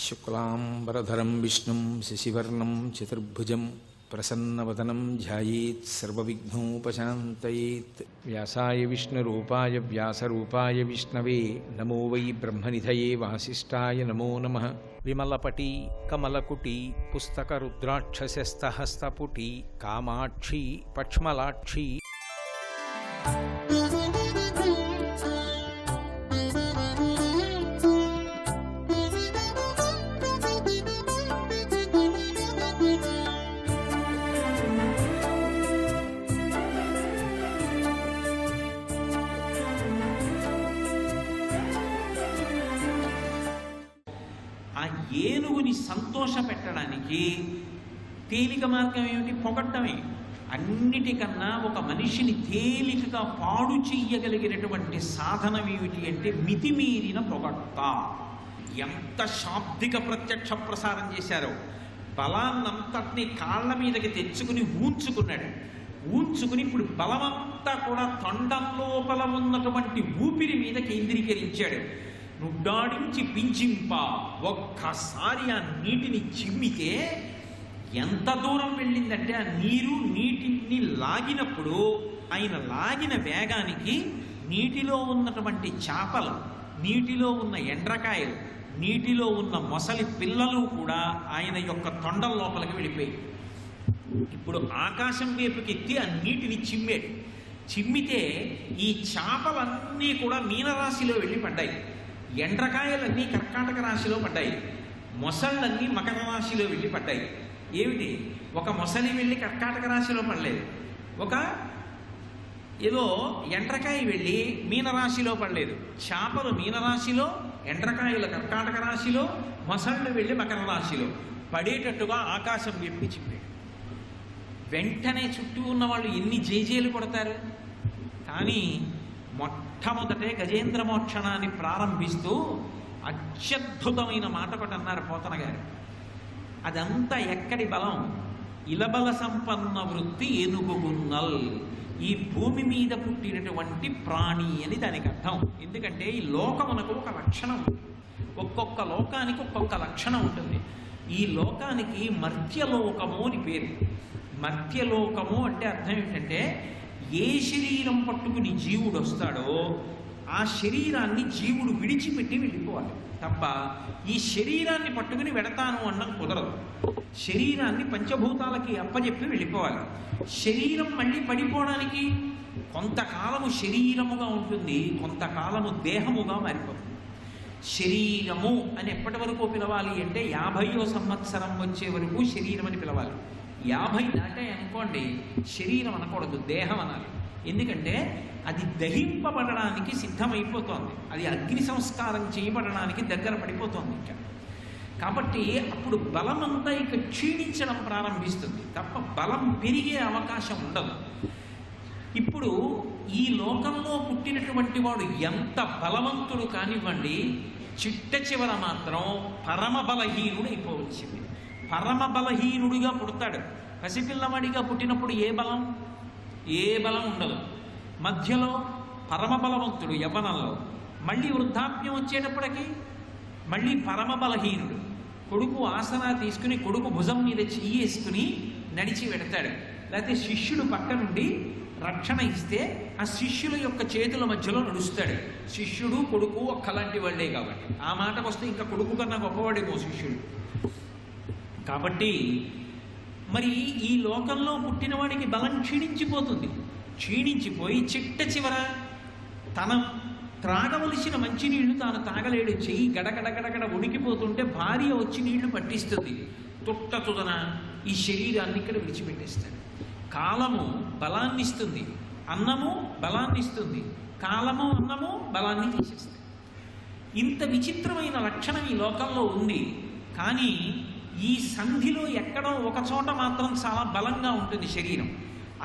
శుక్లాంబరధరం విష్ణుం శశివర్ణం చతుర్భుజం ప్రసన్నవదనం ధ్యాయేత్ సర్వవిఘ్నోపశాంతయేత్. వ్యాసాయ విష్ణురూపాయ వ్యాసరూపాయ విష్ణవే నమో వై బ్రహ్మనిధయే వాసిష్ఠాయ నమో నమః. విమలపటి కమలకుటి పుస్తకరుద్రాక్షసస్తహస్తపుటి కామాక్షి పక్ష్మలాక్షి ఏనుగుని సంతోష పెట్టడానికి తేలిక మార్గం ఏమిటి? పొగట్టమే. అన్నిటికన్నా ఒక మనిషిని తేలికగా పాడు చెయ్యగలిగినటువంటి సాధనం ఏమిటి అంటే మితిమీరిన పొగట్ట. ఎంత శాబ్దిక ప్రత్యక్ష ప్రసారం చేశారో. బలాన్నంతటినీ కాళ్ళ మీదకి తెచ్చుకుని ఊంచుకుని ఇప్పుడు బలమంతా కూడా తొండం లోపల ఉన్నటువంటి ఊపిరి మీద కేంద్రీకరించాడు. నుడ్డాడించి పించింప ఒక్కసారి ఆ నీటిని చిమ్మితే ఎంత దూరం వెళ్ళిందంటే ఆ నీటిని లాగినప్పుడు ఆయన లాగిన వేగానికి నీటిలో ఉన్నటువంటి చేపలు, నీటిలో ఉన్న ఎండ్రకాయలు, నీటిలో ఉన్న మొసలి పిల్లలు కూడా ఆయన యొక్క తొండం లోపలికి వెళ్ళిపోయి ఇప్పుడు ఆకాశం వైపుకెత్తి ఆ నీటిని చిమ్మితే ఈ చేపలన్నీ కూడా మీనరాశిలో వెళ్ళి పడ్డాయి. ఎండ్రకాయలన్నీ కర్కాటక రాశిలో పడ్డాయి. మొసళ్ళన్నీ మకర రాశిలో వెళ్ళి పడ్డాయి. ఏమిటి? ఒక మొసలి వెళ్ళి కర్కాటక రాశిలో పడలేదు, ఒక ఏదో ఎండ్రకాయ వెళ్ళి మీనరాశిలో పడలేదు. చేపలు మీనరాశిలో, ఎండ్రకాయలు కర్కాటక రాశిలో, మొసళ్ళు వెళ్ళి మకర రాశిలో పడేటట్టుగా ఆకాశం వెప్పి చిప్పాడు. వెంటనే చుట్టూ ఉన్న వాళ్ళు ఎన్ని జేజేలు కొడతారు. కానీ మొట్టమొదటే గజేంద్ర మోక్షణాన్ని ప్రారంభిస్తూ అత్యద్భుతమైన మాట ఒకటి అన్నారు పోతన గారు. అదంతా ఎక్కడి బలం? ఇలబల సంపన్న వృత్తి ఏనుగుగున్నల్. ఈ భూమి మీద పుట్టినటువంటి ప్రాణి అని దానికి అర్థం. ఎందుకంటే ఈ లోకమునకు ఒక లక్షణం, ఒక్కొక్క లోకానికి ఒక్కొక్క లక్షణం ఉంటుంది. ఈ లోకానికి మర్త్యలోకము అని పేరు. మర్త్యలోకము అంటే అర్థం ఏంటంటే ఏ శరీరం పట్టుకుని జీవుడు వస్తాడో ఆ శరీరాన్ని జీవుడు విడిచిపెట్టి వెళ్ళిపోవాలి తప్ప ఈ శరీరాన్ని పట్టుకుని వెడతాను అన్నం కుదరదు. శరీరాన్ని పంచభూతాలకి అప్పచెప్పి వెళ్ళిపోవాలి. శరీరం మళ్ళీ పడిపోవడానికి కొంతకాలము శరీరముగా ఉంటుంది, కొంతకాలము దేహముగా మారిపోతుంది. శరీరము అని ఎప్పటి వరకు పిలవాలి అంటే 50వ సంవత్సరం వచ్చే వరకు శరీరం అని పిలవాలి. 50 దాటాయి అనుకోండి శరీరం అనకూడదు, దేహం అనాలి. ఎందుకంటే అది దహింపబడడానికి సిద్ధమైపోతోంది, అది అగ్ని సంస్కారం చేయబడడానికి దగ్గర పడిపోతోంది ఇంకా. కాబట్టి అప్పుడు బలమంతా ఇక క్షీణించడం ప్రారంభిస్తుంది తప్ప బలం పెరిగే అవకాశం ఉండదు. ఇప్పుడు ఈ లోకంలో పుట్టినటువంటి వాడు ఎంత బలవంతుడు కానివ్వండి, చిట్ట చివర మాత్రం పరమ బలహీనుడు అయిపోవచ్చింది. పరమ బలహీనుడిగా పుడతాడు. పసిపిల్లవాడిగా పుట్టినప్పుడు ఏ బలం ఉండదు. మధ్యలో పరమ బలవంతుడు యవ్వనంలో, మళ్ళీ వృద్ధాప్యం వచ్చేటప్పటికి మళ్ళీ పరమ బలహీనుడు. కొడుకు ఆసరా తీసుకుని కొడుకు భుజం మీద చెయ్యేసుకుని నడిచి వెడతాడు. లేకపోతే శిష్యుడు పక్క నుండి రక్షణ ఇస్తే ఆ శిష్యుల యొక్క చేతుల మధ్యలో నడుస్తాడు. శిష్యుడు కొడుకు ఒక్కలాంటి వాళ్ళే కాబట్టి ఆ మాటకు వస్తే ఇంకా కొడుకు కన్నా గొప్పవాడేమో శిష్యుడు. కాబట్టి మరి ఈ లోకంలో పుట్టినవాడికి బలం క్షీణించిపోయి చిట్ట చివర తన త్రాగవలసిన మంచినీళ్లు తాను తాగలేడు. చెయ్యి గడగడగడగడ ఉడికిపోతుంటే భార్య వచ్చి నీళ్లు పట్టిస్తుంది. తుదన ఈ శరీరాన్ని ఇక్కడ విడిచిపెట్టేస్తాడు. కాలము బలాన్నిస్తుంది, అన్నము బలాన్నిస్తుంది, కాలము అన్నము బలాన్ని తీసేస్తాయి. ఇంత విచిత్రమైన లక్షణం ఈ లోకంలో ఉంది. కానీ ఈ సంధిలో ఎక్కడో ఒక చోట మాత్రం చాలా బలంగా ఉంటుంది శరీరం.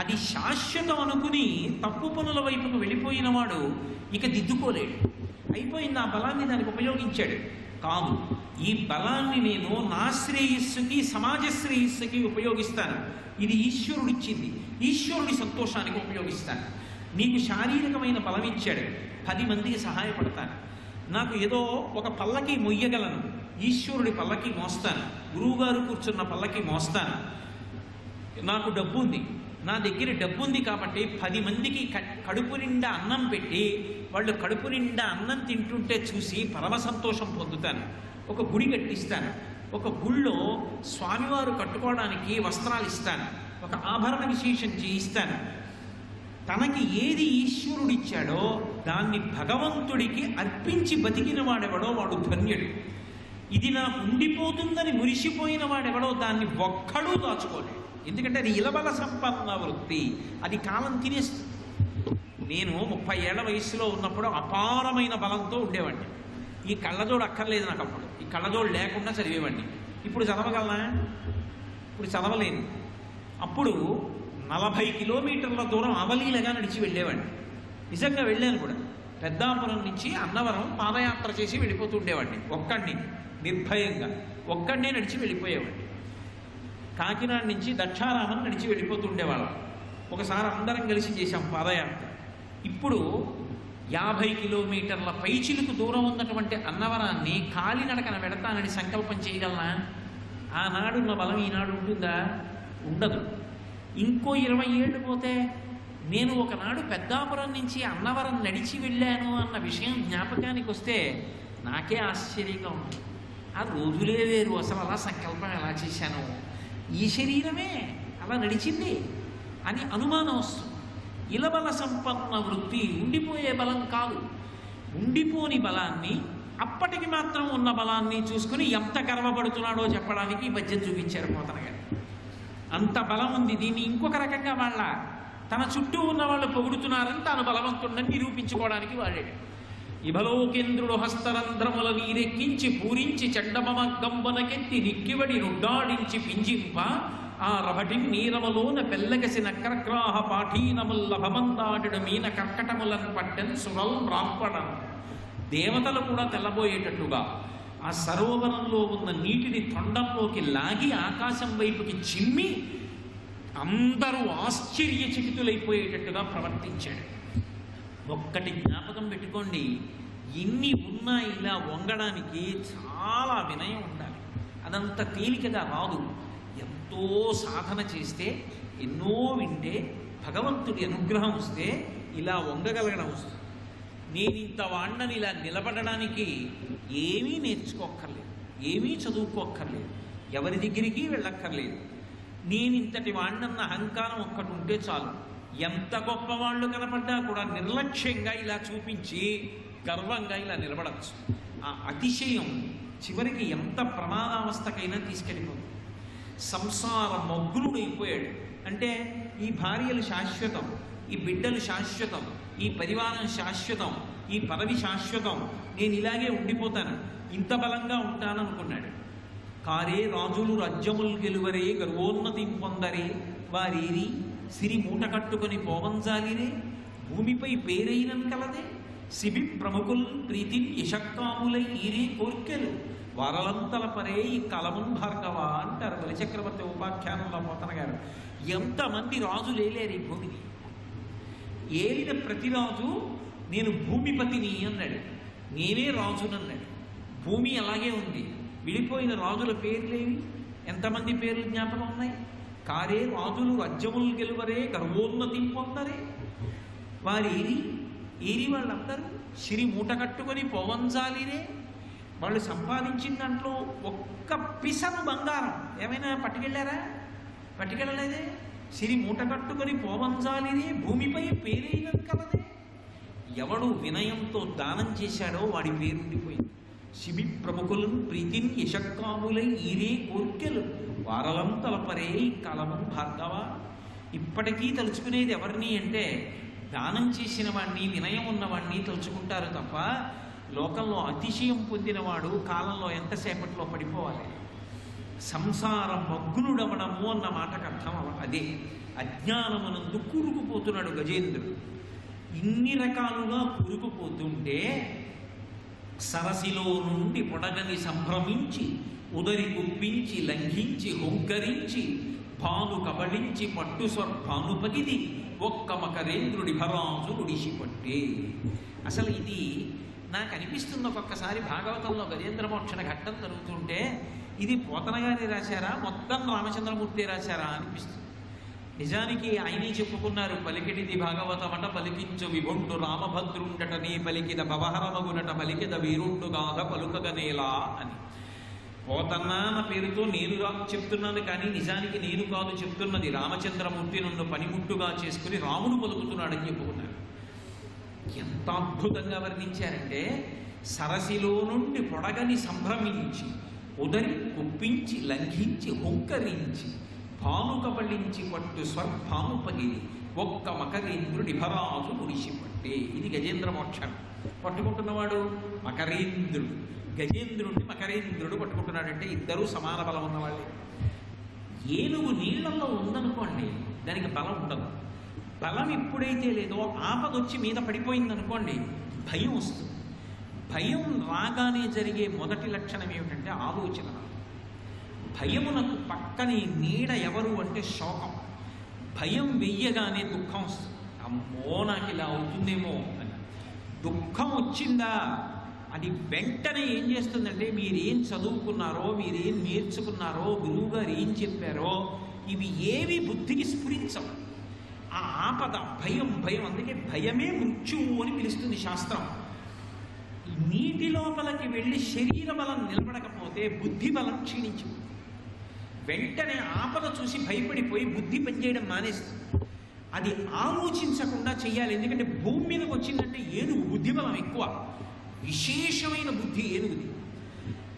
అది శాశ్వతం అనుకుని తప్పు పనుల వైపుకు వెళ్ళిపోయిన వాడు ఇక దిద్దుకోలేడు. అయిపోయింది, ఆ బలాన్ని దానికి ఉపయోగించాడు. కాదు, ఈ బలాన్ని నేను నా శ్రేయస్సుకి సమాజ శ్రేయస్సుకి ఉపయోగిస్తాను. ఇది ఈశ్వరుడిచ్చింది, ఈశ్వరుడి సంతోషానికి ఉపయోగిస్తాను. నీకు శారీరకమైన బలం ఇచ్చాడు, 10 మందికి సహాయపడతాను. నాకు ఏదో ఒక పల్లకి మొయ్యగలను, ఈశ్వరుడి పల్లకి మోస్తాను, గురువుగారు కూర్చున్న పల్లకి మోస్తాను, నాకు డబ్బు ఉంది, నా దగ్గర డబ్బు ఉంది కాబట్టి 10 మందికి కడుపు నిండా అన్నం పెట్టి వాళ్ళు కడుపు నిండా అన్నం తింటుంటే చూసి పరమ సంతోషం పొందుతాను, ఒక గుడి కట్టిస్తాను, ఒక గుళ్ళో స్వామివారు కట్టుకోవడానికి వస్త్రాలు ఇస్తాను, ఒక ఆభరణ విశేషం చేయిస్తాను. తనకి ఏది ఈశ్వరుడిచ్చాడో దాన్ని భగవంతుడికి అర్పించి బతికిన వాడెవడో వాడు ధన్యుడు. ఇది నాకు ఉండిపోతుందని మురిసిపోయిన వాడెవడో దాన్ని ఒక్కడూ దాచుకోలేడు. ఎందుకంటే అది ఇలబల సంపన్న వృత్తి, అది కాలం తినేస్తుంది. నేను 30 ఏళ్ల వయసులో ఉన్నప్పుడు అపారమైన బలంతో ఉండేవాడిని. ఈ కళ్ళజోడు అక్కర్లేదు నాకు. అప్పుడు ఈ కళ్ళజోడు లేకుండా చదివేవాడిని. ఇప్పుడు చదవగలనా? ఇప్పుడు చదవలేను. అప్పుడు 40 కిలోమీటర్ల దూరం అవలీలగా నడిచి వెళ్ళేవాడిని. నిజంగా వెళ్ళాను కూడా. పెద్దాపురం నుంచి అన్నవరం పాదయాత్ర చేసి వెళ్ళిపోతూ ఉండేవాడిని. ఒక్కడిని నిర్భయంగా ఒక్కడినే నడిచి వెళ్ళిపోయేవాడిని. కాకినాడ నుంచి దక్షారామం నడిచి వెళ్ళిపోతూ ఉండేవాళ్ళం. ఒకసారి అందరం కలిసి చేశాం పాదయాత్ర. ఇప్పుడు 50 కిలోమీటర్ల పైచిలుకు దూరం ఉన్నటువంటి అన్నవరాన్ని కాలినడకన వెడతానని సంకల్పం చేయగలనా? ఆనాడున్న బలం ఈనాడు ఉంటుందా? ఉండదు. ఇంకో 20 ఏళ్ళు పోతే నేను ఒకనాడు పెద్దాపురం నుంచి అన్నవరం నడిచి వెళ్ళాను అన్న విషయం జ్ఞాపకానికి వస్తే నాకే ఆశ్చర్యంగా ఉంది. ఆ రోజులే వేరు, అసలు అలా సంకల్పం ఎలా చేశాను, ఈ శరీరమే అలా నడిచింది అని అనుమానం వస్తుంది. ఇలబల సంపన్న వృత్తి ఉండిపోయే బలం కాదు. ఉండిపోని బలాన్ని, అప్పటికి మాత్రం ఉన్న బలాన్ని చూసుకుని ఎంత గర్వపడుతున్నాడో చెప్పడానికి ఈ మధ్య చూపించారు పోతన గారు. అంత బలం ఉంది. దీన్ని ఇంకొక రకంగా వాళ్ళ తన చుట్టూ ఉన్న వాళ్ళు పొగుడుతున్నారని తాను బలవంతుడని నిరూపించుకోవడానికి వాడాడు. ఇభలోకేంద్రుడు హస్తరంధ్రముల నీరెక్కించి పూరించి చండమగంబనకెత్తి నిక్కివడి నుడ్డాడించి పింజింప ఆ రభటి నీరమలోన పెల్లగసి నక్రగ్రాహ పాఠీనముల్ల భమందాడు మీన కర్కటములను పట్టెన్ సురల్ బ్రాహ్మణం. దేవతలు కూడా తెల్లబోయేటట్టుగా ఆ సరోవరంలో ఉన్న నీటిని తొండంలోకి లాగి ఆకాశం వైపుకి చిమ్మి అందరూ ఆశ్చర్యచకితులైపోయేటట్టుగా ప్రవర్తించాడు. ఒక్కటి జ్ఞాపకం పెట్టుకోండి, ఎన్ని ఉన్నా ఇలా వంగడానికి చాలా వినయం ఉండాలి. అదంత తేలికగా రాదు. ఎంతో సాధన చేస్తే, ఎన్నో వింటే, భగవంతుడి అనుగ్రహం వస్తే ఇలా వంగగలగడం వస్తుంది. నేను ఇంత వాణ్ణని ఇలా నిలబడడానికి ఏమీ నేర్చుకోక్కర్లేదు, ఏమీ చదువుకోక్కర్లేదు, ఎవరి దగ్గరికి వెళ్ళక్కర్లేదు. నేను ఇంతటి వాణ్ణన్న అహంకారం ఒక్కటి ఉంటే చాలు. ఎంత గొప్పవాళ్ళు కనపడ్డా కూడా నిర్లక్ష్యంగా ఇలా చూపించి గర్వంగా ఇలా నిలబడచ్చు. ఆ అతిశయం చివరికి ఎంత ప్రమాదావస్థకైనా తీసుకెళ్ళిపోతుంది. సంసార మగ్నుడైపోయాడు. అంటే ఈ భార్యలు శాశ్వతం, ఈ బిడ్డలు శాశ్వతం, ఈ పరివారం శాశ్వతం, ఈ పదవి శాశ్వతం, నేను ఇలాగే ఉండిపోతాను, ఇంత బలంగా ఉంటాననుకున్నాడు. కారే రాజులు రాజ్యములు గెలువరే గర్వోన్నతి పొందరే వారేరి సిరి మూట కట్టుకొని పోవంజాలిరే భూమిపై పేరైనం కలదే శిబి ప్రముఖుల్ ప్రీతి యశక్కాములై ఈరే కోర్కెలు వారలంతల పరే ఈ కలమున్ భార్గవ అంటారు బలిచక్రవర్తి ఉపాఖ్యానంలో పోతన గారు. ఎంతమంది రాజులు ఏలేరు ఈ భూమిని. ఏలిన ప్రతిరాజు నేను భూమిపతిని అన్నాడు, నేనే రాజునన్నాడు. భూమి అలాగే ఉంది. విడిపోయిన రాజుల పేర్లేవి? ఎంతమంది పేర్లు జ్ఞాపకం ఉన్నాయి? కారే రాజులు రాజ్యములు గెలువరే గర్వోన్నతి పొందరే వారి ఏరి వాళ్ళందరూ సిరి మూట కట్టుకొని పోవంజాలిరే. వాళ్ళు సంపాదించిన దాంట్లో ఒక్క పిసను బంగారం ఏమైనా పట్టుకెళ్ళారా? పట్టుకెళ్ళలేదే. సిరి మూట కట్టుకొని పోవంజాలిరే భూమిపై పేరైనం కలదే. ఎవడు వినయంతో దానం చేశాడో వాడి పేరుండిపోయింది. శిబి ప్రముఖులను ప్రీతిని యశక్కాములై ఈరే కోర్కెలు వారలంతల పరే కలము భార్గవ. ఇప్పటికీ తలుచుకునేది ఎవరిని అంటే దానం చేసిన వాడిని, వినయం ఉన్నవాడిని తలుచుకుంటారు తప్ప లోకంలో అతిశయం పొందినవాడు కాలంలో ఎంతసేపట్లో పడిపోవాలి. సంసార మగ్నుడవడము అన్న మాటకు అర్థం అదే. అజ్ఞానమునందు కూరుకుపోతున్నాడు గజేంద్రుడు. ఇన్ని రకాలుగా కూరుకుపోతుంటే సరసిలో నుండి పొడగని సంభ్రమించి ఉదరి గుప్పించి లంఘించి హుంకరించి భాను కబళించి పట్టు స్వర్భాను పగిది ఒక్క మకరేంద్రుడి భరాజు గుడిసి పట్టే. అసలు ఇది నాకు అనిపిస్తుంది ఒక్కొక్కసారి భాగవతంలో గజేంద్ర మోక్షణ ఘట్టం జరుగుతుంటే ఇది పోతన గారి రాశారా మొత్తం రామచంద్రమూర్తి రాశారా అనిపిస్తుంది. నిజానికి ఆయనే చెప్పుకున్నారు, పలికిడిది భాగవతమట పలికించు విభుండు రామభద్రుండట నీ పలికిద భవహరమగునట పలికిద వీరుండు గాథ పలుకగనేలా అని. పోతన్న అన్న పేరుతో నేను చెప్తున్నాను, కానీ నిజానికి నేను కాదు చెప్తున్నది, రామచంద్రమూర్తి నన్ను పనిముట్టుగా చేసుకుని రాముడు పలుకుతున్నాడని చెప్పుకున్నారు. ఎంత అద్భుతంగా వర్ణించారంటే, సరసిలో నుండి పొడగని సంభ్రమించి ఉదరి కుప్పించి లంఘించి హుంకరించి భానుక పళ్ళించి పట్టు స్వర్భాను పగిలి ఒక్క మకరేంద్రుడి భరాజు ముడిసి పట్టే. ఇది గజేంద్ర మోక్షం. పట్టుకుంటున్నవాడు మకరేంద్రుడు, గజేంద్రుడిని మకరేంద్రుడు పట్టుకుంటున్నాడంటే ఇద్దరూ సమాన బలం ఉన్నవాళ్ళే. ఏనుగు నీళ్లలో ఉందనుకోండి, దానికి బలం ఉండదు. బలం ఎప్పుడైతే లేదో ఆపదొచ్చి మీద పడిపోయిందనుకోండి, భయం వస్తుంది. భయం రాగానే జరిగే మొదటి లక్షణం ఏమిటంటే ఆలోచన. భయమునకు పక్కని నీడ ఎవరు అంటే శోకం. భయం వెయ్యగానే దుఃఖం వస్తుంది. అమ్మో నాకు ఇలా అవుతుందేమో అని. దుఃఖం వచ్చిందా అది వెంటనే ఏం చేస్తుందంటే, మీరేం చదువుకున్నారో, మీరేం నేర్చుకున్నారో, గురువుగారు ఏం చెప్పారో ఇవి ఏవి బుద్ధికి స్ఫురించవు. ఆ ఆపద భయం భయం, అందుకే భయమే మృత్యువు అని పిలుస్తుంది శాస్త్రం. నీటి లోపలికి వెళ్ళి శరీర బలం నిలబడకపోతే బుద్ధి బలం క్షీణించింది. వెంటనే ఆపద చూసి భయపడిపోయి బుద్ధి పనిచేయడం మానేస్తుంది. అది ఆలోచించకుండా చెయ్యాలి. ఎందుకంటే భూమి మీదకి వచ్చిందంటే ఏనుగు బుద్ధి బలం ఎక్కువ, విశేషమైన బుద్ధి ఏనుగుది.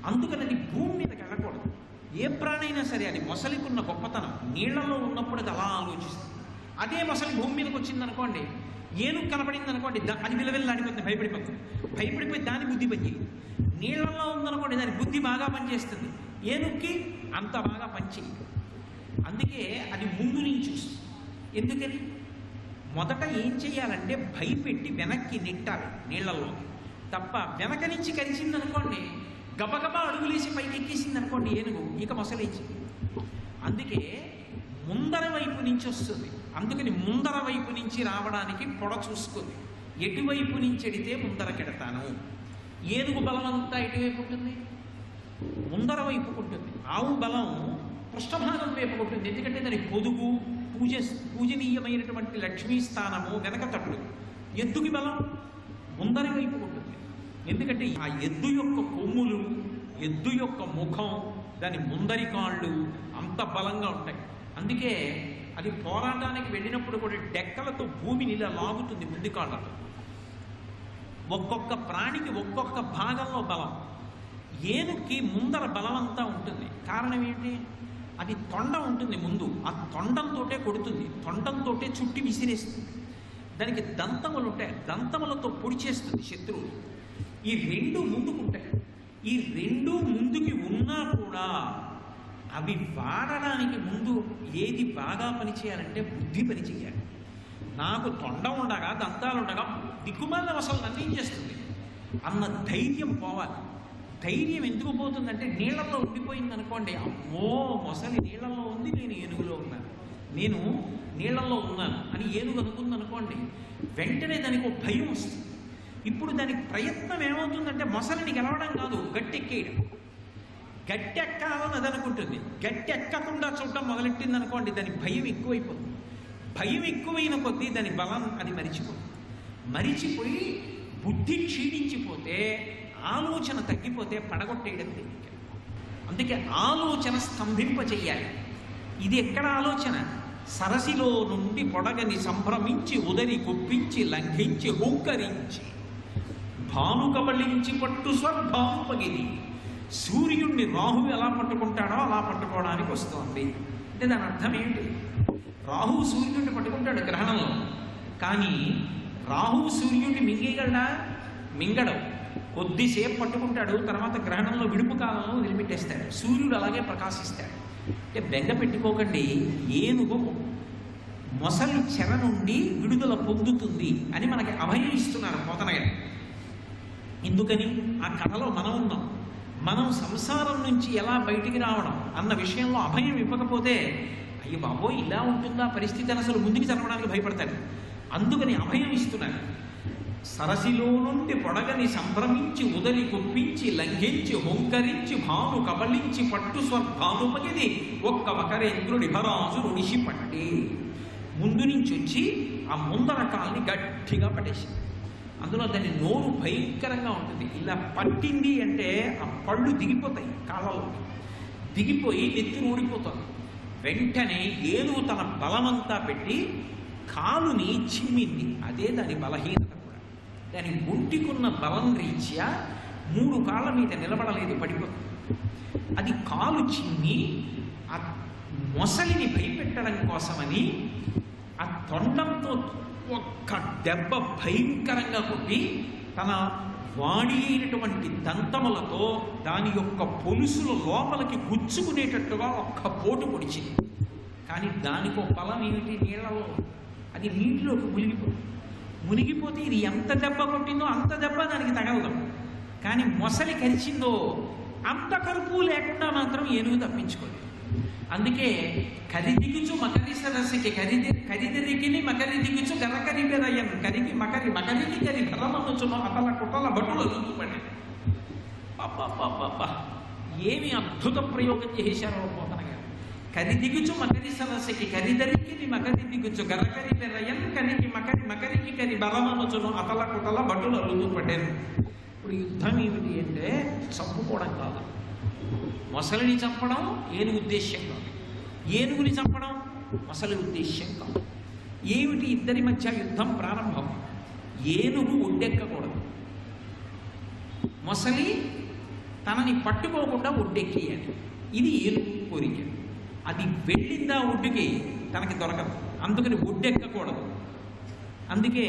అందుకని అది భూమి మీదకి వెళ్ళకూడదు. ఏ ప్రాణైనా సరే అది మొసలికున్న గొప్పతనం, నీళ్లలో ఉన్నప్పుడు అది అలా ఆలోచిస్తుంది. అదే మొసలి భూమి మీదకి వచ్చిందనుకోండి, ఏనుగు కనపడింది అనుకోండి, అది విలవిల్లాడిపోతుంది, భయపడిపోతుంది. భయపడిపోయి దాని బుద్ధి పనిచేయదు. నీళ్లలో ఉందనుకోండి, దాని బుద్ధి బాగా పనిచేస్తుంది, ఏనుగుకి అంత బాగా పనిచేయదు. అందుకే అది ముందు నుంచి చూస్తుంది. ఎందుకని మొదట ఏం చేయాలంటే భయపెట్టి వెనక్కి నెట్టాలి నీళ్లలో తప్ప. వెనక నుంచి కరిచిందనుకోండి, గబగబా అడుగులేసి పైకి ఎక్కేసింది అనుకోండి ఏనుగు, ఇక మొసలేచి. అందుకే ముందర వైపు నుంచి వస్తుంది. అందుకని ముందర వైపు నుంచి రావడానికి పొడ చూసుకుంది. ఎటువైపు నుంచి ఎడితే ముందరకెడతాను. ఏనుగు బలం అంతా ఎటువైపు ఉంటుంది? ముందర వైపుకు ఉంటుంది. ఆవు బలం పృష్ఠభాగం వైపు ఉంటుంది. ఎందుకంటే దాని పొదుగు పూజనీయమైనటువంటి లక్ష్మీ స్థానము వెనక తట్టు. ఎద్దుకి బలం ముందరి వైపు ఉంటుంది. ఎందుకంటే ఆ ఎద్దు యొక్క కొమ్ములు, ఎద్దు యొక్క ముఖం, దాని ముందరి కాళ్ళు అంత బలంగా ఉంటాయి. అందుకే అది పోరాటానికి వెళ్ళినప్పుడు కూడా డెక్కలతో భూమిని ఇలా లాగుతుంది ముందు కాళ్ళతో. ఒక్కొక్క ప్రాణికి ఒక్కొక్క భాగంలో బలం. ఏనుగుకి ముందర బలం అంతా ఉంటుంది. కారణం ఏంటి? అది తొండ ఉంటుంది ముందు, ఆ తొండంతో కొడుతుంది, తొండంతో చుట్టి విసిరేస్తుంది. దానికి దంతములు ఉంటాయి, దంతములతో పొడి చేస్తుంది శత్రువులు. ఈ రెండు ముందుకుంటాయి. ఈ రెండు ముందుకి ఉన్నా కూడా అవి వాడడానికి ముందు ఏది బాగా పనిచేయాలంటే బుద్ధి పనిచేయాలి. నాకు తొండ ఉండగా దంతాలు ఉండగా దిక్కుమాల అసలు నన్నేం చేస్తుంది అన్న ధైర్యం పోవాలి. ధైర్యం ఎందుకు పోతుందంటే నీళ్లలో ఉండిపోయింది అనుకోండి, అమ్మో మొసలి నీళ్లలో ఉంది, నేను ఏనుగులో ఉన్నాను, నేను నీళ్లలో ఉన్నాను అని ఏనుగు అనుకుంది అనుకోండి, వెంటనే దానికి ఒక భయం వస్తుంది. ఇప్పుడు దానికి ప్రయత్నం ఏమవుతుందంటే మొసలిని గెలవడం కాదు, గట్టెక్కేయడం. గట్టెక్కాలని అది అనుకుంటుంది. గట్టి ఎక్కకుండా చూడటం మొదలెట్టింది అనుకోండి, దాని భయం ఎక్కువైపోతుంది. భయం ఎక్కువైన కొద్దీ దాని బలం అది మరిచిపోతుంది. మరిచిపోయి బుద్ధి క్షీణించిపోతే, ఆలోచన తగ్గిపోతే పడగొట్టేయడం తేలిక. అందుకే ఆలోచన స్తంభింప చెయ్యాలి. ఇది ఎక్కడ ఆలోచన? సరసిలో నుండి పొడగని సంభ్రమించి ఉదరి కుప్పించి లంఘించి హుంకరించి భానుకబలించి పట్టు స్వర్భాను పగిలి. సూర్యుడిని రాహువు ఎలా పట్టుకుంటాడో అలా పట్టుకోవడానికి వస్తుంది. అంటే దాని అర్థం ఏంటి? రాహువు సూర్యుడిని పట్టుకుంటాడు గ్రహణంలో, కానీ రాహువు సూర్యుడిని మింగేయగలడా? మింగడం. కొద్దిసేపు పట్టుకుంటాడు, తర్వాత గ్రహణంలో విడుపు కాలంలో వదిలిపెట్టేస్తాడు. సూర్యుడు అలాగే ప్రకాశిస్తాడు. అంటే బెంగ పెట్టుకోకండి, ఏనుగు మొసలి చెర నుండి విడుదల పొందుతుంది అని మనకి అభయం ఇస్తున్నారు పోతనగారు. ఎందుకని? ఆ కథలో మనం ఉన్నాం. మనం సంసారం నుంచి ఎలా బయటికి రావడం అన్న విషయంలో అభయం ఇవ్వకపోతే, అయ్యో బాబో ఇలా ఉంటుందా పరిస్థితి అని అసలు ముందుకు చదవడానికి భయపడతాడు. అందుకని అభయం ఇస్తున్నారు. సరసిలో నుండి పొడగని సంభ్రమించి ఉదరి గుప్పించి లంఘించి హోంకరించి భాను కబలించి పట్టు స్వర్భానుపగిది ఒక్క మకరేంద్రుడి భరాజు రుడిసి పట్టే. ముందు నుంచి వచ్చి ఆ ముందర కాల్ని గట్టిగా పట్టేసింది. అందులో దాని నోరు భయంకరంగా ఉంటుంది. ఇలా పట్టింది అంటే ఆ పళ్ళు దిగిపోతాయి, కాళ్ళలో దిగిపోయి నెత్తి ఊడిపోతుంది. వెంటనే ఏనుగు తన బలమంతా పెట్టి కాలుని చిమ్మింది. అదే దాని బలహీనత కూడా. దాని ఒంటికున్న బలం రీత్యా 3 కాళ్ళ మీద నిలబడలేదు, పడిపోతుంది. అది కాలు చిమ్మి ఆ మొసలిని భయపెట్టడం కోసమని ఆ తొండంతో ఒక్క దెబ్బ భయంకరంగా కొట్టి తన వాడి అయినటువంటి దంతములతో దాని యొక్క పొలుసుల లోపలికి గుచ్చుకునేటట్టుగా ఒక్క పోటు పొడిచింది. కానీ దానికో బలం ఏమిటి? నీళ్ళలో అది నీటిలోకి మునిగిపోతే ఇది ఎంత దెబ్బ కొట్టిందో అంత దెబ్బ దానికి తగలదు. కానీ మొసలి కరిచిందో అంత కరుపు లేకుండా మాత్రం ఏనుగు తప్పించుకోలేదు. అందుకే కరిదిగుచు మకరి సరస్సుకి కరిదరికిని మకరి దిగుచు గరకరి బెరయ్యం కరికి మకరికి కరి భరమనుచును అతల కుటల బటులు రుద్దుపడి. ఏమి అద్భుత ప్రయోగం చేశారో పోతన గారు. కరిదిగుచు మకరి సరస్సుకి కరిదరికిని మకరి దిగుచు గరకరి బెరయ్యం మకరికి కరి భరమనుచును అతల కుటల బటులు రుద్దుపడ్డారు. ఇప్పుడు యుద్ధం ఏమిటి అంటే చంపుకోవడం కాదు. మొసలిని చంపడం ఏనుగు ఉద్దేశ్యం కాదు, ఏనుగుని చంపడం మొసలి ఉద్దేశ్యం కాదు. ఏమిటి ఇద్దరి మధ్య యుద్ధం ప్రారంభం? ఏనుగు ఒడ్డెక్కకూడదు, మొసలి తనని పట్టుకోకుండా ఒడ్డెక్కేయాలి. ఇది ఏనుగు కోరిక. అది వెళ్ళిందా ఒడ్డుకి తనకి దొరకదు, అందుకని ఒడ్డెక్కకూడదు. అందుకే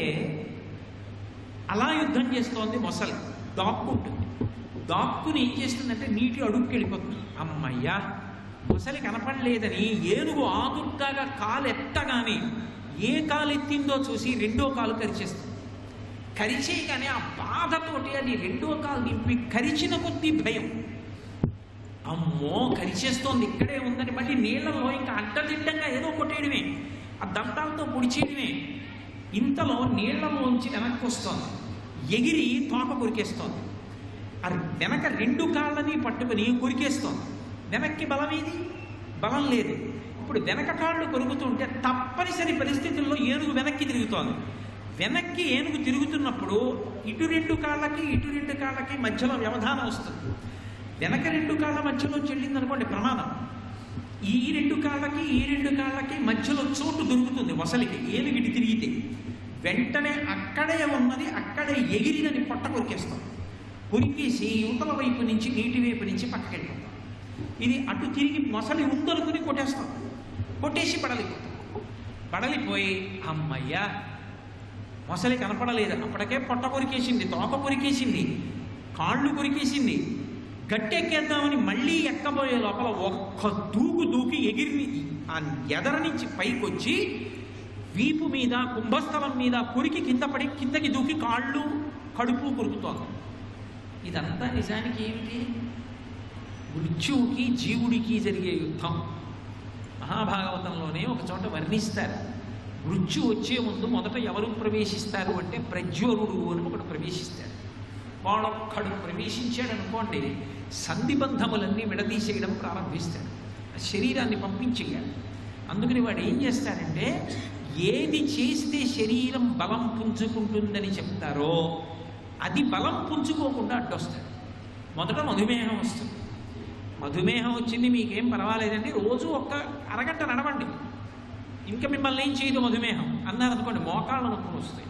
అలా యుద్ధం చేస్తోంది మొసలి. దాక్కుంటుంది. దాక్కుని ఏం చేస్తుందంటే నీటి అడుగుకి వెళ్ళిపోతుంది. అమ్మయ్యా, మొసలి కనపడలేదని ఏనుగు ఆదుర్దాగా కాలు ఎత్తగానే ఏ కాలు ఎత్తిందో చూసి రెండో కాలు కరిచేస్తుంది. కరిచేయగానే ఆ బాధతోటి అది రెండో కాలు నింపి కరిచిన కొద్దీ భయం. అమ్మో కరిచేస్తోంది, ఇక్కడే ఉందని మళ్ళీ నీళ్లలో ఇంకా అడ్డదిడ్డంగా ఏదో కొట్టేయడమే, ఆ దంతాలతో పొడిచేయడమే. ఇంతలో నీళ్లలోంచి వెనక్కి వస్తోంది, ఎగిరి తోక కొరికేస్తోంది. అది వెనక 2 కాళ్ళని పట్టుకుని కొరికేస్తోంది. వెనక్కి బలం ఏది? బలం లేదు. ఇప్పుడు వెనక కాళ్ళు కొరుకుతుంటే తప్పనిసరి పరిస్థితుల్లో ఏనుగు వెనక్కి తిరుగుతోంది. వెనక్కి ఏనుగు తిరుగుతున్నప్పుడు ఇటు 2 కాళ్ళకి ఇటు 2 కాళ్ళకి మధ్యలో వ్యవధానం వస్తుంది. వెనక 2 కాళ్ళ మధ్యలో చెల్లిందనుకోండి ప్రమాదం. ఈ 2 కాళ్ళకి ఈ 2 కాళ్ళకి మధ్యలో చోటు దొరుకుతుంది మొసలికి. ఏనుగు ఇటు తిరిగితే వెంటనే అక్కడే ఉన్నది అక్కడే ఎగిరిదని పొట్ట కొరికేస్తాం. కొరికేసి యువతల వైపు నుంచి నీటి వైపు నుంచి పక్కకి వెళ్ళిపోతాం. ఇది అటు తిరిగి మొసలి ఉందనుకుని కొట్టేస్తాం. కొట్టేసి పడలిపోయి అమ్మయ్యా మొసలి కనపడలేదు. అప్పటికే పొట్ట కొరికేసింది, తోక కొరికేసింది, కాళ్ళు కొరికేసింది. గట్టెక్కేద్దామని మళ్ళీ ఎక్కబోయే లోపల ఒక్క దూకి ఎగిరి ఆ ఎదర నుంచి పైకి వచ్చి వీపు మీద కుంభస్థలం మీద కొరికి కింద పడి కిందకి దూకి కాళ్ళు కడుపు కొరుకుతోంది. ఇదంతా నిజానికి ఏమిటి? మృత్యువుకి జీవుడికి జరిగే యుద్ధం. మహాభాగవతంలోనే ఒక చోట వర్ణిస్తారు. మృత్యు వచ్చే ముందు మొదట ఎవరు ప్రవేశిస్తారు అంటే ప్రజ్వరుడు అని ఒకడు ప్రవేశిస్తాడు. వాడొక్కడు ప్రవేశించాడు అనుకోండి, సంధిబంధములన్నీ విడదీసేయడం ప్రారంభిస్తాడు, శరీరాన్ని పంపించేయాలి. అందుకని వాడు ఏం చేస్తాడంటే ఏది చేస్తే శరీరం బలం పుంజుకుంటుందని చెప్తారో అది బలం పుంజుకోకుండా అడ్డొస్తాడు. మొదట మధుమేహం వస్తుంది. మధుమేహం వచ్చింది మీకేం పర్వాలేదండి, రోజు ఒక్క అరగంట నడవండి, ఇంకా మిమ్మల్ని ఏం చేయదు మధుమేహం అన్నారనుకోండి, మోకాళ్ళ నొప్పులు వస్తాయి.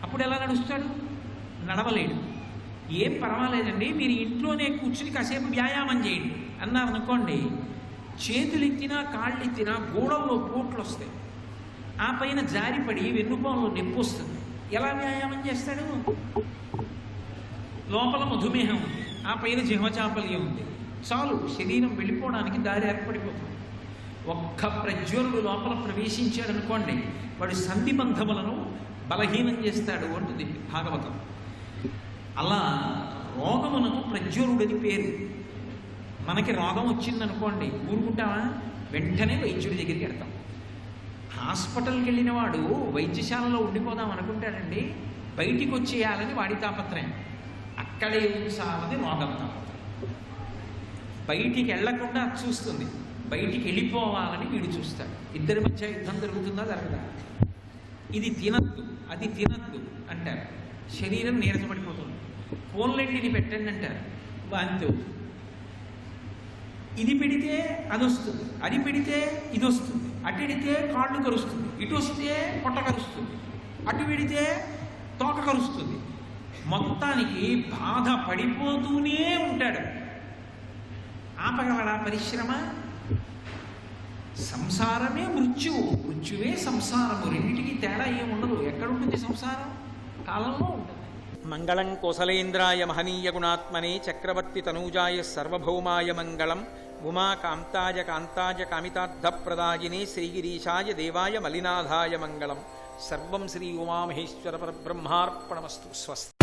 అప్పుడు ఎలా నడుస్తాడు? నడవలేడు. ఏం పర్వాలేదండి మీరు ఇంట్లోనే కూర్చుని కాసేపు వ్యాయామం చేయండి అన్నారనుకోండి, చేతులు ఎత్తినా కాళ్ళు ఎత్తినా గోడల్లో పోట్లు వస్తాయి, ఆ పైన జారిపడి వెన్నుపోంలో నొప్పి వస్తుంది. ఎలా వ్యాయామం చేస్తాడు? లోపల మధుమేహం ఉంది, ఆ పైన జిహ్వచాపల్యం ఉంది, చాలు శరీరం వెళ్ళిపోవడానికి దారి ఏర్పడిపోతుంది. ఒక్క ప్రజ్వరుడు లోపల ప్రవేశించాడు అనుకోండి, వాడు సంధిబంధములను బలహీనం చేస్తాడు అంటుంది భాగవతం. అలా రోగమునకు ప్రజ్వరుడని పేరు. మనకి రోగం వచ్చిందనుకోండి ఊరుకుంటామా? వెంటనే వైద్యుడి దగ్గరికి వెళ్తాం. హాస్పిటల్కి వెళ్ళిన వాడు వైద్యశాలలో ఉండిపోదాం అనుకుంటాడండి? బయటికి వచ్చేయాలని వాడి తాపత్రయం, అక్కడే ఉంచాలని రోగం తాపత్రయం. బయటికి వెళ్లకుండా చూస్తుంది, బయటికి వెళ్ళిపోవాలని వీడు చూస్తాడు. ఇద్దరి మధ్య యుద్ధం జరుగుతుందా జరగదా? ఇది తినద్దు అది తినద్దు అంటారు, శరీరం నీరసపడిపోతుంది. పోన్లెండిని పెట్టండి అంటారు, వాంతి అవుతుంది. ఇది పెడితే అది వస్తుంది, అది పెడితే ఇది వస్తుంది, అటు పెడితే కాళ్ళు కరుస్తుంది, ఇటు వస్తే పొట్ట కరుస్తుంది, అటు పెడితే తోక కరుస్తుంది. మొత్తానికి బాధ పడిపోతూనే ఉంటాడు. ఆపగలడా పరిశ్రమ? సంసారమే మృత్యువు, మృత్యువే సంసారము, రెండింటికి తేడా ఏముండదు. ఎక్కడుంటుంది సంసారం? కాలంలో ఉంటుంది. మంగళం కోసలేంద్రాయ మహనీయ గుణాత్మనే చక్రవర్తి తనూజాయ సర్వభౌమాయ మంగళం. ఉమా కాంతాయ కాంతాయ కామితార్థప్రదాయినే శ్రీగిరీశాయ దేవాయ మలినాథాయ మంగళం. సర్వం శ్రీ ఉమామహేశ్వర పరబ్రహ్మార్పణమస్తు. స్వస్తి.